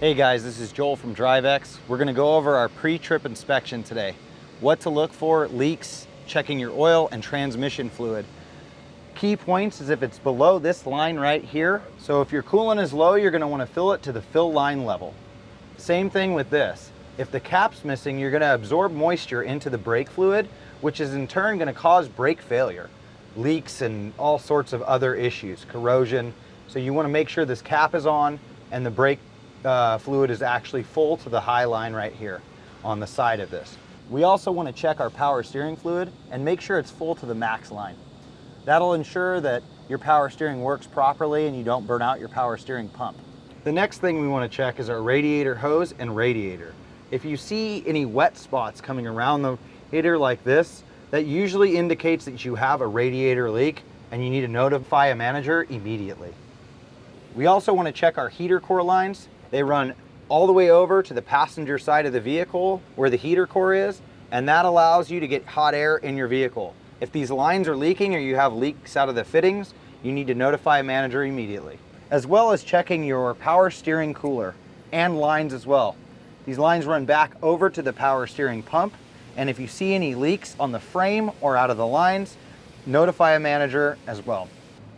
Hey guys, this is Joel from DriveX. We're gonna go over our pre-trip inspection today. What to look for, leaks, checking your oil and transmission fluid. Key points is if it's below this line right here. So if your coolant is low, you're gonna wanna fill it to the fill line level. Same thing with this. If the cap's missing, you're gonna absorb moisture into the brake fluid, which is in turn gonna cause brake failure, leaks and all sorts of other issues, corrosion. So you wanna make sure this cap is on and the brake fluid is actually full to the high line right here on the side of this. We also want to check our power steering fluid and make sure it's full to the max line. That'll ensure that your power steering works properly and you don't burn out your power steering pump. The next thing we want to check is our radiator hose and radiator. If you see any wet spots coming around the radiator like this, that usually indicates that you have a radiator leak and you need to notify a manager immediately. We also want to check our heater core lines. They run all the way over to the passenger side of the vehicle where the heater core is, and that allows you to get hot air in your vehicle. If these lines are leaking or you have leaks out of the fittings, you need to notify a manager immediately. As well as checking your power steering cooler and lines as well. These lines run back over to the power steering pump, and if you see any leaks on the frame or out of the lines, notify a manager as well.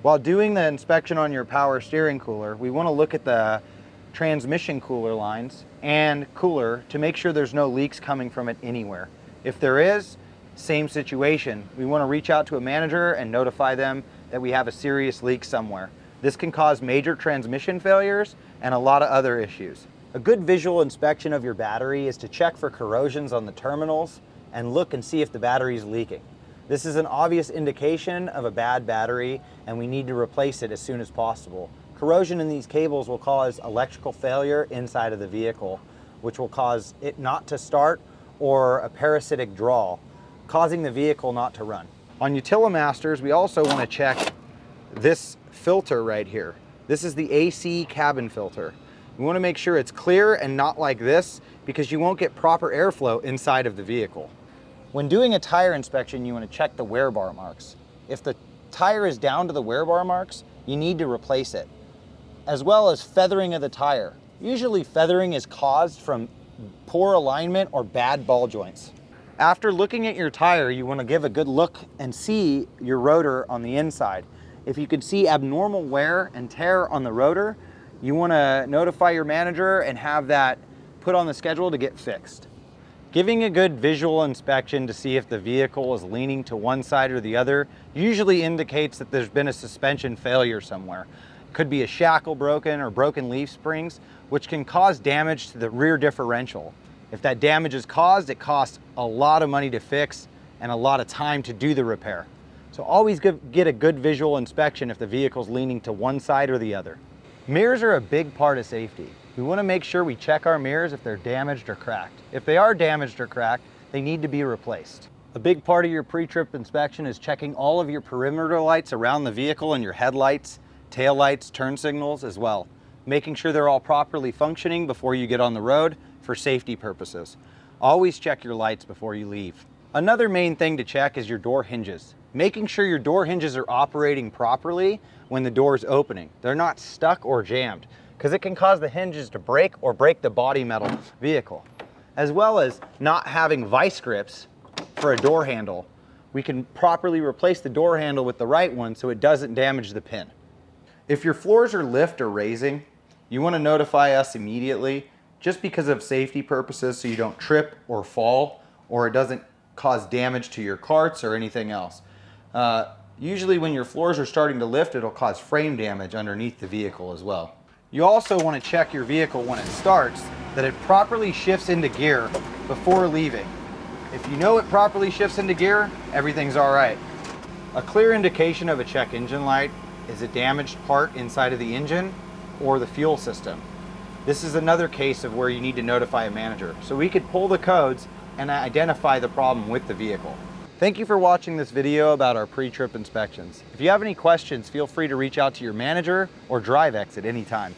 While doing the inspection on your power steering cooler, we want to look at the transmission cooler lines and cooler to make sure there's no leaks coming from it anywhere. If there is, same situation. We want to reach out to a manager and notify them that we have a serious leak somewhere. This can cause major transmission failures and a lot of other issues. A good visual inspection of your battery is to check for corrosions on the terminals and look and see if the battery is leaking. This is an obvious indication of a bad battery and we need to replace it as soon as possible. Corrosion in these cables will cause electrical failure inside of the vehicle, which will cause it not to start or a parasitic draw, causing the vehicle not to run. On Utilomasters, we also want to check this filter right here. This is the AC cabin filter. We want to make sure it's clear and not like this because you won't get proper airflow inside of the vehicle. When doing a tire inspection, you want to check the wear bar marks. If the tire is down to the wear bar marks, you need to replace it. As well as feathering of the tire. Usually feathering is caused from poor alignment or bad ball joints. After looking at your tire, you want to give a good look and see your rotor on the inside. If you can see abnormal wear and tear on the rotor, you want to notify your manager and have that put on the schedule to get fixed. Giving a good visual inspection to see if the vehicle is leaning to one side or the other usually indicates that there's been a suspension failure somewhere. Could be a shackle broken or broken leaf springs, which can cause damage to the rear differential. If that damage is caused, it costs a lot of money to fix and a lot of time to do the repair. So always get a good visual inspection if the vehicle's leaning to one side or the other. Mirrors are a big part of safety. We want to make sure we check our mirrors if they're damaged or cracked. If they are damaged or cracked, they need to be replaced. A big part of your pre-trip inspection is checking all of your perimeter lights around the vehicle and your headlights, tail lights, turn signals as well, making sure they're all properly functioning before you get on the road for safety purposes. Always check your lights before you leave. Another main thing to check is your door hinges. Making sure your door hinges are operating properly when the door is opening. They're not stuck or jammed, because it can cause the hinges to break or break the body metal vehicle. As well as not having vice grips for a door handle. We can properly replace the door handle with the right one so it doesn't damage the pin. If your floors are lift or raising, you want to notify us immediately just because of safety purposes so you don't trip or fall or it doesn't cause damage to your carts or anything else. Usually when your floors are starting to lift, it'll cause frame damage underneath the vehicle as well. You also want to check your vehicle when it starts that it properly shifts into gear before leaving. If you know it properly shifts into gear, everything's all right. A clear indication of a check engine light is a damaged part inside of the engine or the fuel system. This is another case of where you need to notify a manager. So we could pull the codes and identify the problem with the vehicle. Thank you for watching this video about our pre-trip inspections. If you have any questions, feel free to reach out to your manager or DriveX at any time.